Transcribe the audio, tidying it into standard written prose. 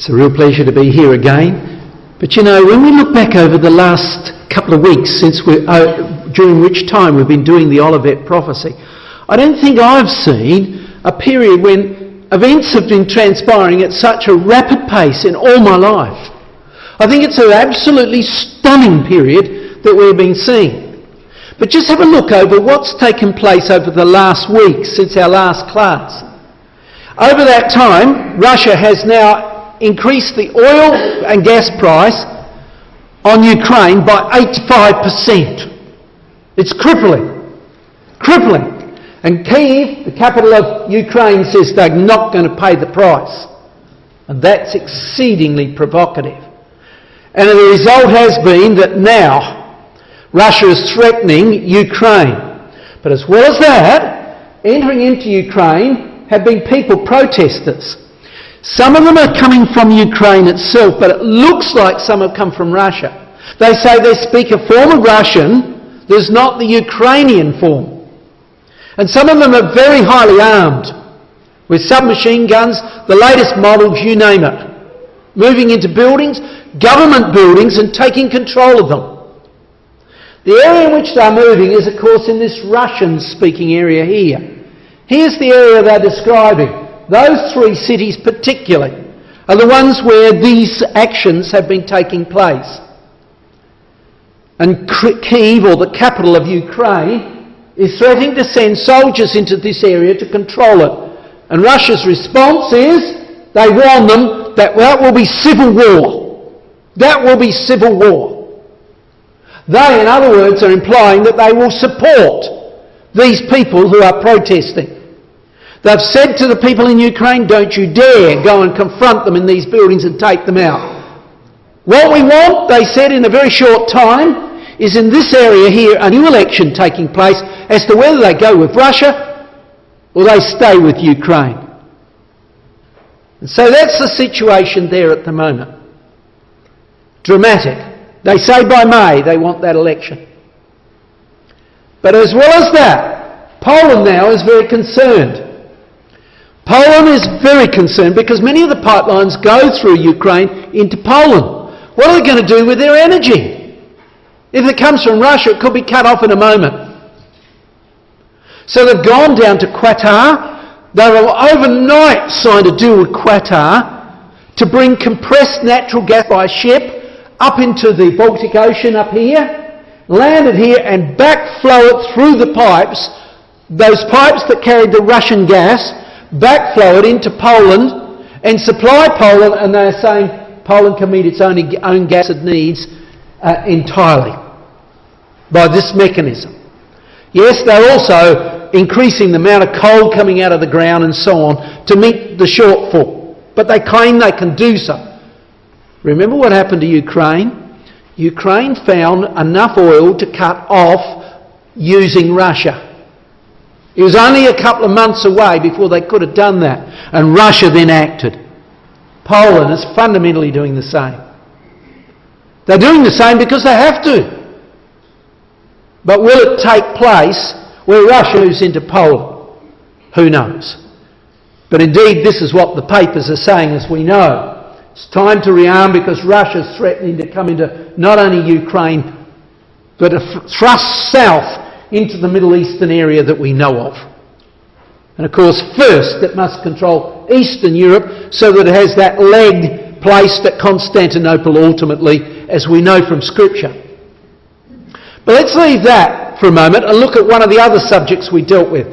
It's a real pleasure to be here again. But you know, when we look back over the last couple of weeks during which time we've been doing the Olivet prophecy, I don't think I've seen a period when events have been transpiring at such a rapid pace in all my life. I think it's an absolutely stunning period that we've been seeing. But just have a look over what's taken place over the last week since our last class. Over that time, Russia has now increased the oil and gas price on Ukraine by 85%. It's crippling. Crippling. And Kiev, the capital of Ukraine, says they're not going to pay the price. And that's exceedingly provocative. And the result has been that now Russia is threatening Ukraine. But as well as that, entering into Ukraine have been people protesters. Some of them are coming from Ukraine itself, but it looks like some have come from Russia. They say they speak a form of Russian that is not the Ukrainian form. And some of them are very highly armed, with submachine guns, the latest models, you name it. Moving into buildings, government buildings, and taking control of them. The area in which they're moving is, of course, in this Russian-speaking area here. Here's the area they're describing. Those three cities particularly are the ones where these actions have been taking place. And Kiev, or the capital of Ukraine, is threatening to send soldiers into this area to control it. And Russia's response is, they warn them that that will be civil war. That will be civil war. They, in other words, are implying that they will support these people who are protesting. They've said to the people in Ukraine, don't you dare go and confront them in these buildings and take them out. What we want, they said in a very short time, is in this area here a new election taking place as to whether they go with Russia or they stay with Ukraine. And so that's the situation there at the moment. Dramatic. They say by May they want that election. But as well as that, Poland now is very concerned. Poland is very concerned because many of the pipelines go through Ukraine into Poland. What are they going to do with their energy? If it comes from Russia, it could be cut off in a moment. So they've gone down to Qatar. They will overnight sign a deal with Qatar to bring compressed natural gas by ship up into the Baltic Ocean up here, land it here and backflow it through the pipes, those pipes that carried the Russian gas, backflow it into Poland and supply Poland, and they're saying Poland can meet its own gas needs entirely by this mechanism. Yes, they're also increasing the amount of coal coming out of the ground and so on to meet the shortfall, but they claim they can do so. Remember what happened to Ukraine? Ukraine found enough oil to cut off using Russia. It was only a couple of months away before they could have done that, and Russia then acted. Poland is fundamentally doing the same. They're doing the same because they have to. But will it take place where Russia moves into Poland? Who knows? But indeed, this is what the papers are saying, as we know. It's time to rearm because Russia's threatening to come into not only Ukraine, but thrust south into the Middle Eastern area that we know of. And of course, first it must control Eastern Europe so that it has that leg placed at Constantinople ultimately, as we know from Scripture. But let's leave that for a moment and look at one of the other subjects we dealt with.